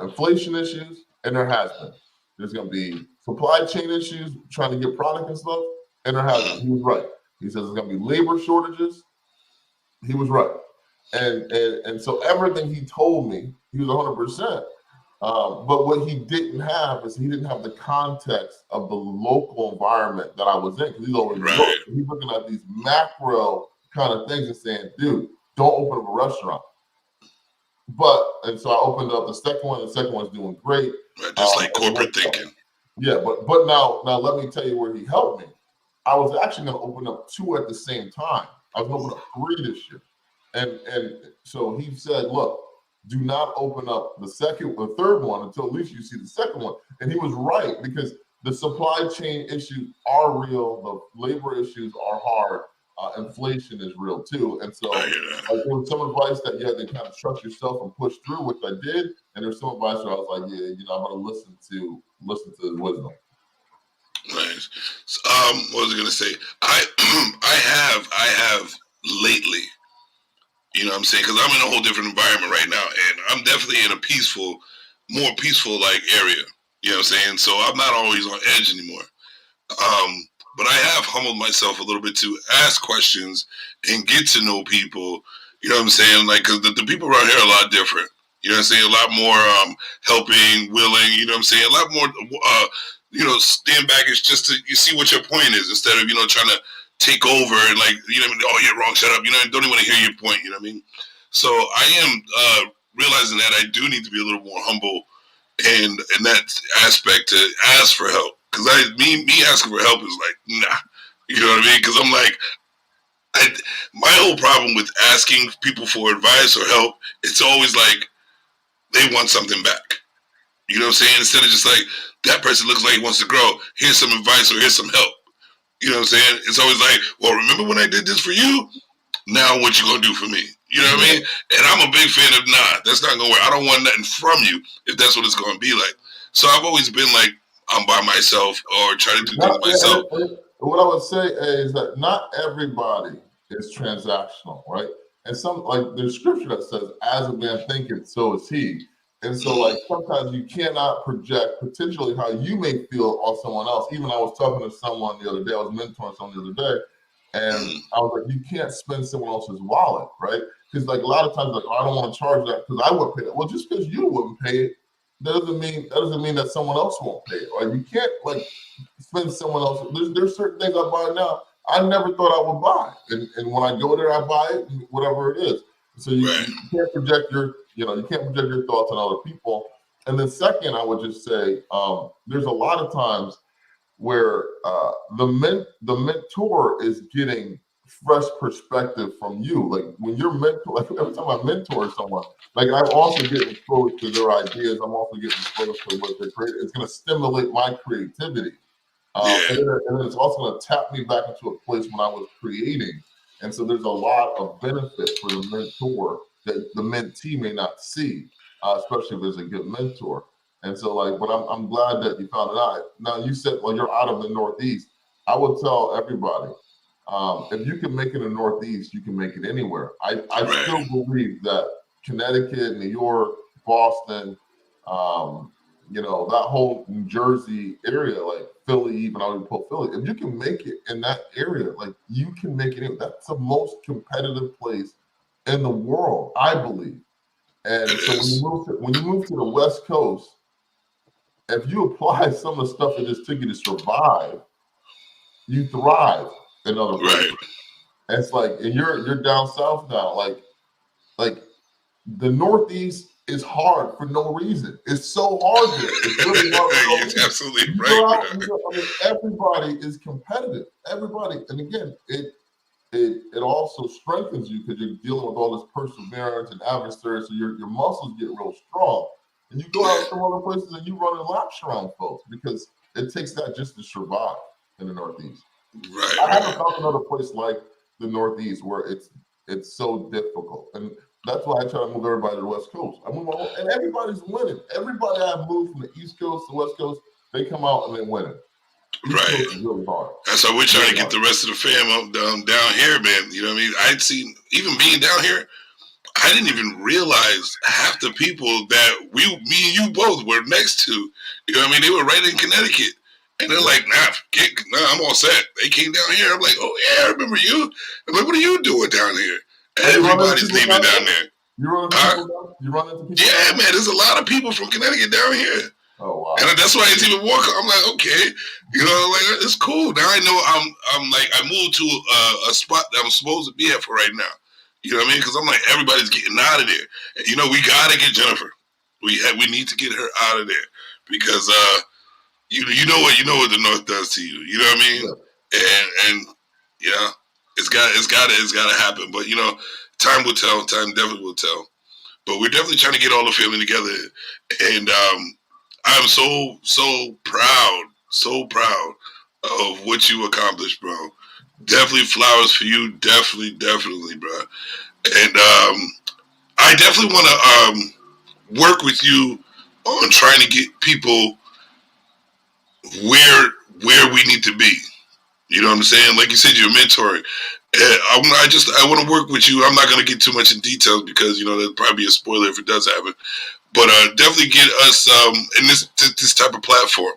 inflation issues, and there has been. There's going to be supply chain issues, trying to get product and stuff, and there has been. He was right. He says there's going to be labor shortages. He was right. And so everything he told me, he was 100%. But what he didn't have is he didn't have the context of the local environment that I was in. Because he's over in New York. He's looking at these macro kind of things and saying, dude, don't open up a restaurant. And so I opened up the second one. The second one's doing great. Just like corporate thinking. Yeah, but now let me tell you where he helped me. I was actually going to open up 2 at the same time. I was going to open up 3 this year. And so he said, look, do not open up the third one until at least you see the second one. And he was right, because the supply chain issues are real. The labor issues are hard. Inflation is real too. And so I hear that. there was some advice that you had to kind of trust yourself and push through, which I did. And there's some advice where I was like, yeah, I'm going to listen to his wisdom. Nice. What was I gonna say? I have lately. You know what I'm saying? Because I'm in a whole different environment right now, and I'm definitely in a more peaceful like area. You know what I'm saying? So I'm not always on edge anymore. But I have humbled myself a little bit to ask questions and get to know people. You know what I'm saying? Like, because the people around here are a lot different. You know what I'm saying? A lot more helping, willing. You know what I'm saying? A lot more. Stand back is just to you see what your point is instead of trying to take over and like oh you're wrong, shut up. Don't even want to hear your point. You know what I mean? So I am realizing that I do need to be a little more humble and in that aspect to ask for help, because me asking for help is like nah. You know what I mean? Because I'm like my whole problem with asking people for advice or help, it's always like they want something back. You know what I'm saying? Instead of just like, that person looks like he wants to grow. Here's some advice or here's some help. You know what I'm saying? It's always like, well, remember when I did this for you? Now what you gonna do for me? You know what I mean? And I'm a big fan of that's not gonna work. I don't want nothing from you if that's what it's gonna be like. So I've always been like, I'm by myself or try to do things myself. What I would say is that not everybody is transactional, right? And some, like there's scripture that says, as a man thinketh, so is he. And so, like, sometimes you cannot project potentially how you may feel on someone else. Even I was talking to someone the other day. I was mentoring someone the other day, and I was like, you can't spend someone else's wallet, right? Because, like, a lot of times, like, oh, I don't want to charge that because I wouldn't pay it. Well, just because you wouldn't pay it, that doesn't mean that someone else won't pay it, right? You can't, like, spend someone else. There's certain things I buy now I never thought I would buy. And when I go there, I buy it, whatever it is. So you can't project you can't project your thoughts on other people. And then second, I would just say there's a lot of times where the mentor is getting fresh perspective from you. Like when you're mentor, like every time I mentor someone, like I'm also getting exposed to their ideas. I'm also getting exposed to what they create. It's going to stimulate my creativity. And then it's also going to tap me back into a place when I was creating. And so there's a lot of benefit for the mentor that the mentee may not see, especially if there's a good mentor. And so, like, but I'm glad that you found it out. Now, you said, well, you're out of the Northeast. I would tell everybody, if you can make it in the Northeast, you can make it anywhere. I still believe that Connecticut, New York, Boston, that whole New Jersey area, like Philly, even I would put Philly. If you can make it in that area, like you can make it. That's the most competitive place in the world, I believe. And so when you move to the West Coast, if you apply some of the stuff that just took you to survive, you thrive in other places. And it's like, and you're down south now, like the Northeast is hard for no reason. It's so hard there. It's really hard. You're absolutely right. Everybody is competitive. Everybody, and again, it also strengthens you because you're dealing with all this perseverance and adversaries, so your muscles get real strong. And you go out some other places and you run in laps around folks because it takes that just to survive in the Northeast. I haven't found another place like the Northeast where it's so difficult. And that's why I try to move everybody to the West Coast. I move on, and everybody's winning. Everybody I've moved from the East Coast to the West Coast, they come out and they win it. Really hard. That's why we're trying to get the rest of the fam up down here, man. You know what I mean? I'd seen, even being down here, I didn't even realize half the people that me and you both were next to. You know what I mean? They were right in Connecticut. And they're like, nah, I'm all set. They came down here. I'm like, oh, yeah, I remember you. I'm like, what are you doing down here? Everybody's leaving down there. You run into people? Yeah, man, there's a lot of people from Connecticut down here. Oh, wow. And that's why it's even more. I'm like, okay, like it's cool. Now I know I'm like, I moved to a spot that I'm supposed to be at for right now. You know what I mean? Because I'm like, everybody's getting out of there. And, we got to get Jennifer. We need to get her out of there because you know what the North does to you. You know what I mean? Yeah. And it's got to happen. But time will tell. Time definitely will tell. but we're definitely trying to get all the family together. And I'm so proud of what you accomplished, bro. Definitely flowers for you. Definitely, bro. And I definitely want to work with you on trying to get people where we need to be. You know what I'm saying? Like you said, you're mentoring. I want to work with you. I'm not going to get too much in details because there'll probably be a spoiler if it does happen. But definitely get us in this type of platform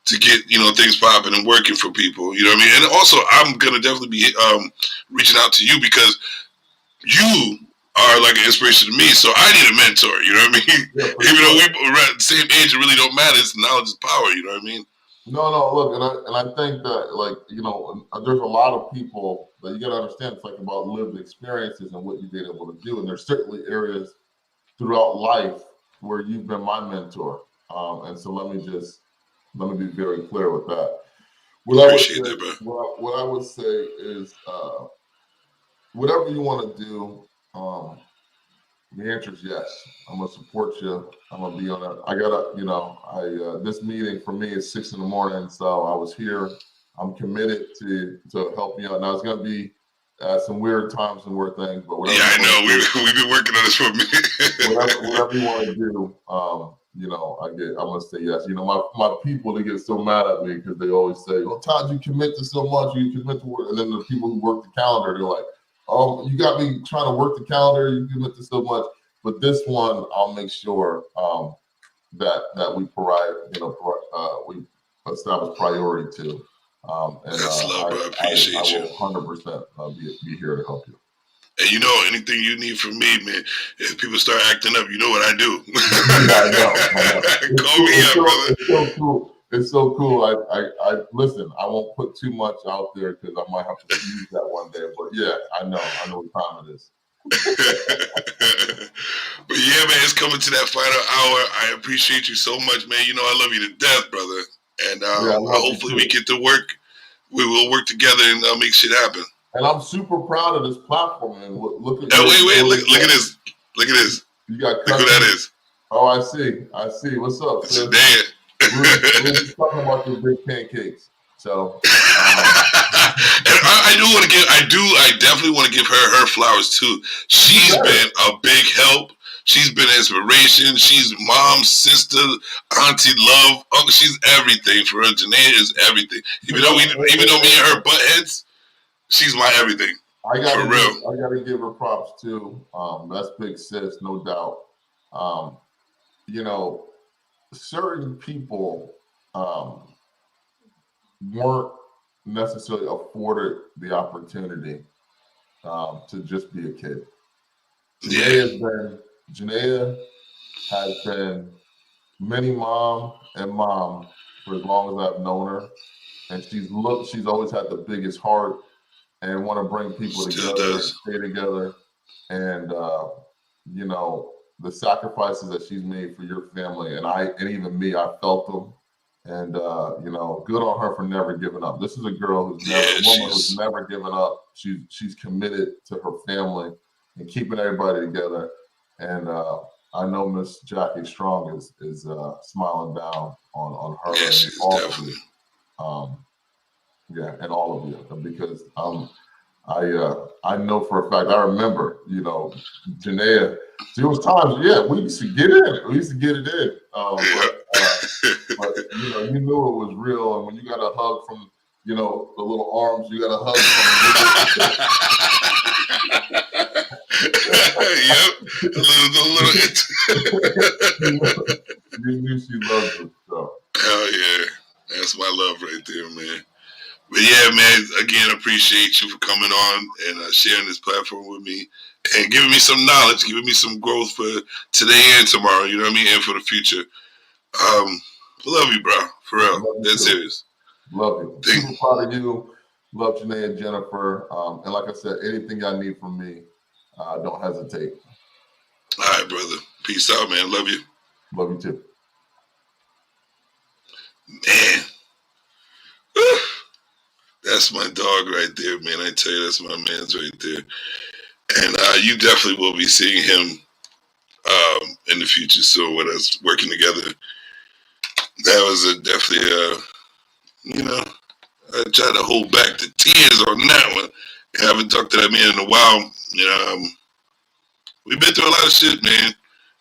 to get things popping and working for people. You know what I mean? And also, I'm gonna definitely be reaching out to you because you are like an inspiration to me. So I need a mentor. You know what I mean? Yeah, Even though we're at the same age, it really don't matter. It's knowledge is power. You know what I mean? No, look, and I think that, like, there's a lot of people that you got to understand. It's like about lived experiences and what you've been able to do, and there's certainly areas throughout life where you've been my mentor. And so let me be very clear with that. What I would say is, whatever you want to do, the answer is yes. I'm gonna support you. I'm gonna be on it. I gotta, this meeting for me is 6 a.m, so I was here. I'm committed to help you out. Now it's gonna be some weird times and weird things, but whatever. Yeah, I know. We've been working on this for a minute. whatever you want to do, I'm gonna say yes. My people, they get so mad at me because they always say, "Oh, Todd, you commit to so much. You commit to work," and then the people who work the calendar, they're like, "Oh, you got me trying to work the calendar. You commit to so much." But this one, I'll make sure that we provide, we establish priority to. That's love, bro. I appreciate you. I will 100% be here to help you. And anything you need from me, man, if people start acting up, you know what I do. I know. Call me up, brother. It's so cool. It's so cool. I listen, I won't put too much out there because I might have to use that one day. But yeah, I know what time it is. But yeah, man, it's coming to that final hour. I appreciate you so much, man. I love you to death, brother. And hopefully we get to work. We will work together and make shit happen. And I'm super proud of this platform. And look at look at this. Look at this. You got look who that is. Oh, I see. What's up? It's a dad. We're just talking about your big pancakes. So and I definitely want to give her flowers too. She's been a big help. She's been an inspiration. She's mom, sister, auntie, love, uncle. She's everything for her. Janae is everything. Even though me and her butt heads, she's my everything. I gotta give her props too. That's big sis, no doubt. Certain people weren't necessarily afforded the opportunity to just be a kid. Janaea has been mini mom and mom for as long as I've known her, and she's always had the biggest heart and want to bring people together and stay together. And the sacrifices that she's made for your family and even me, I felt them. And good on her for never giving up. This is a girl who's never given up. She's committed to her family and keeping everybody together. And I know Miss Jackie Strong is smiling down on her and all of you. And all of you, because I know for a fact. I remember, Janaea. There was times, we used to get in. We used to get it in. But you knew it was real. And when you got a hug from, the little arms, you got a hug from. You knew she loved it. So. Hell yeah, that's my love right there, man. But yeah, man, again, appreciate you for coming on and sharing this platform with me and giving me some knowledge, giving me some growth for today and tomorrow, you know what I mean, and for the future. Love you, bro, for real. That's serious. Love you. Super proud of you. Love Janae and Jennifer. And like I said, anything y'all need from me, don't hesitate. All right, brother. Peace out, man. Love you. Love you too. Man. That's my dog right there, man. I tell you, that's my man's right there. And you definitely will be seeing him in the future. So with us working together, that was definitely I tried to hold back the tears on that one. I haven't talked to that man in a while. We've been through a lot of shit, man.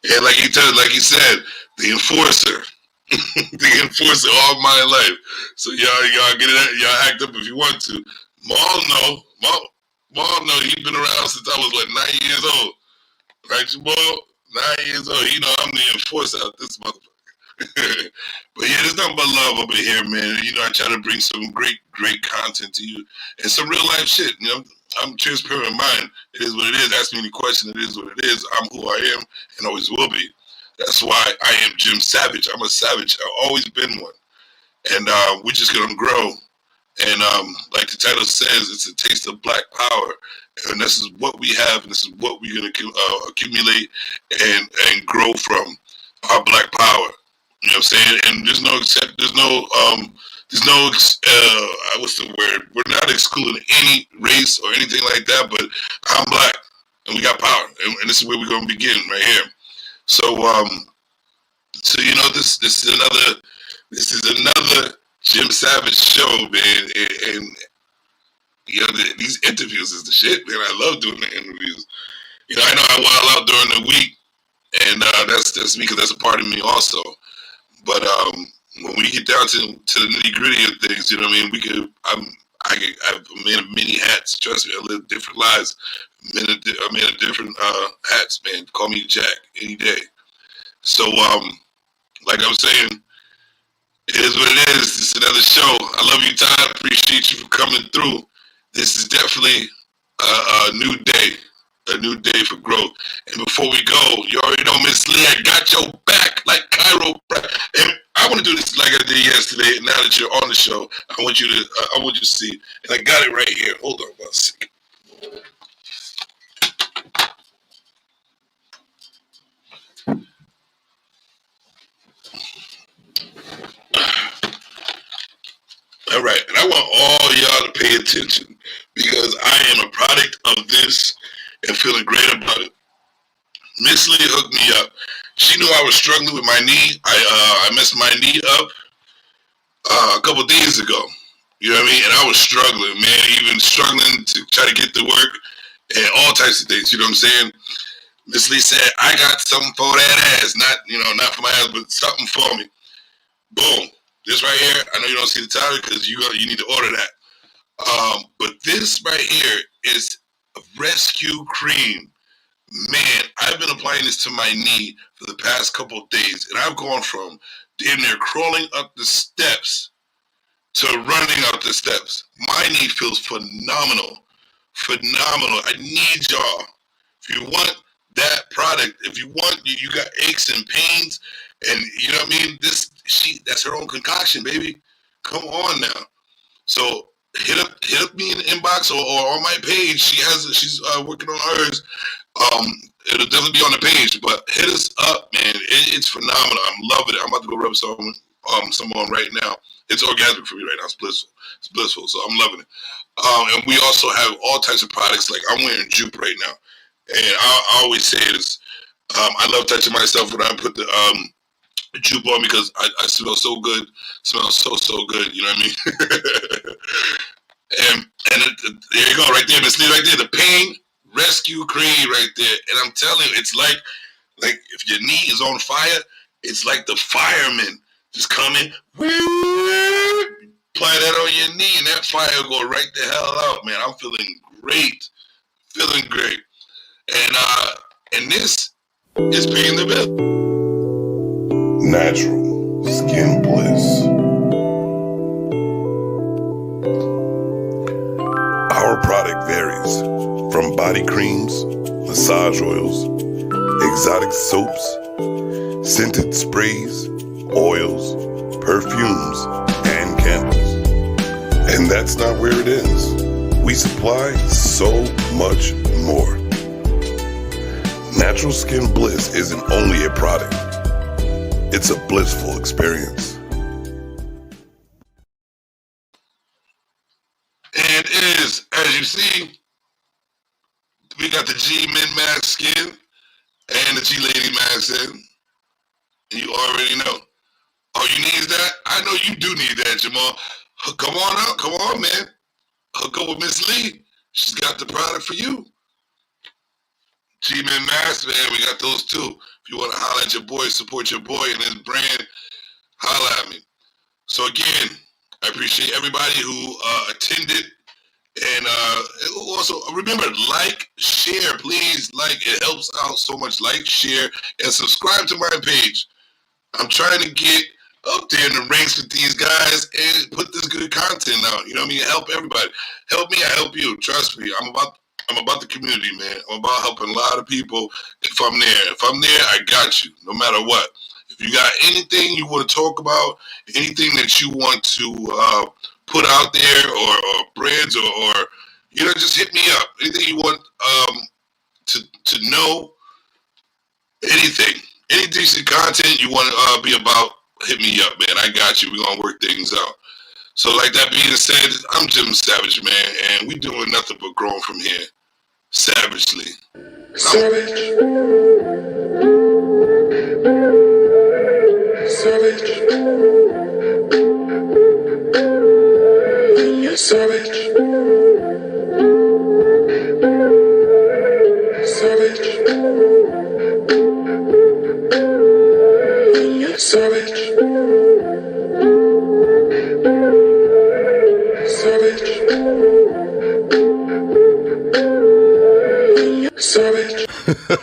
And like he said, the enforcer, the enforcer all my life. So y'all get it, y'all act up if you want to. Maul know he's been around since I was 9 years old. Right, Jamal? 9 years old. I'm the enforcer out this motherfucker. But yeah, there's nothing but love over here, man. I try to bring some great content to you and some real life shit. I'm transparent in mind. It is what it is. Ask me any question. It is what it is. I'm who I am and always will be. That's why I am Jim Savage. I'm a savage. I've always been one. And we're just going to grow. And like the title says, it's a taste of black power. And this is what we have. And this is what we're going to accumulate and grow from our black power. You know what I'm saying? And there's no what's the word? We're not excluding any race or anything like that, but I'm black and we got power. And this is where we're going to begin right here. So, this is another Jim Savage show, man. And these interviews is the shit, man. I love doing the interviews. I know I wild out during the week, and that's me because that's a part of me also. But when we get down to the nitty gritty of things, you know what I mean? I'm a man of many hats. Trust me, I live different lives. I'm a man of different hats, man. Call me Jack any day. So, like I'm saying, it is what it is. It's another show. I love you, Todd. Appreciate you for coming through. This is definitely a new day. A new day for growth. And before we go, you already know Miss Lee, I got your back like Cairo. And I want to do this like I did yesterday. Now that you're on the show, I want you to see. And I got it right here. Hold on one second. All right. And I want all y'all to pay attention because I am a product of this and feeling great about it. Miss Lee hooked me up. She knew I was struggling with my knee. I messed my knee up a couple days ago. You know what I mean? And I was struggling, man. Even struggling to try to get to work and all types of things. You know what I'm saying? Miss Lee said, I got something for that ass. Not for my ass, but something for me. Boom. This right here, I know you don't see the title because you need to order that. But this right here is a rescue cream. Man, I've been applying this to my knee for the past couple of days, and I've gone from damn near crawling up the steps to running up the steps. My knee feels phenomenal. Phenomenal. I need y'all. If you want that product, if you want, you got aches and pains, and you know what I mean? That's her own concoction, baby. Come on now. So hit up me in the inbox or on my page. She's working on hers. It'll definitely be on the page, but hit us up, man. It's phenomenal. I'm loving it. I'm about to go rub someone right now. It's orgasmic for me right now. It's blissful. It's blissful. So I'm loving it. And we also have all types of products. Like I'm wearing Jupe right now, and I always say this. I love touching myself when I put the Jupe on because I smell so good. Smell so good. You know what I mean? and there you go, right there, Miss Lee, right there. The pain rescue cream right there. And I'm telling you, it's like if your knee is on fire, it's like the firemen just come in, apply that on your knee, and that fire will go right the hell out, man. I'm feeling great. And this is paying the bill. Natural Skin Bliss. Our product varies from body creams, massage oils, exotic soaps, scented sprays, oils, perfumes, and candles. And that's not where it is. We supply so much more. Natural Skin Bliss isn't only a product. It's a blissful experience. And it is, as you see, we got the G-Men Mask Skin. And the G Lady Man said, and you already know. Oh, you need that? I know you do need that, Jamal. Come on out. Come on, man. Hook up with Miss Lee. She's got the product for you. G-Man Mask, man, we got those too. If you want to holler at your boy, support your boy and his brand, holler at me. So again, I appreciate everybody who attended. And also remember, like, share, please. Like, it helps out so much. Like, share, and subscribe to my page. I'm trying to get up there in the ranks with these guys and put this good content out. You know what I mean? Help everybody. Help me, I help you. Trust me. I'm about the community, man. I'm about helping a lot of people if I'm there. If I'm there, I got you, no matter what. If you got anything you want to talk about, anything that you want to put out there, or brands, or just hit me up. Anything you want to know, anything. Any decent content you want to be about, hit me up, man. I got you. We're going to work things out. So like that being said, I'm Jim Savage, man, and we doing nothing but growing from here. Savagely. Savage. Savage. Savage. Savage. Savage. Savage. Savage.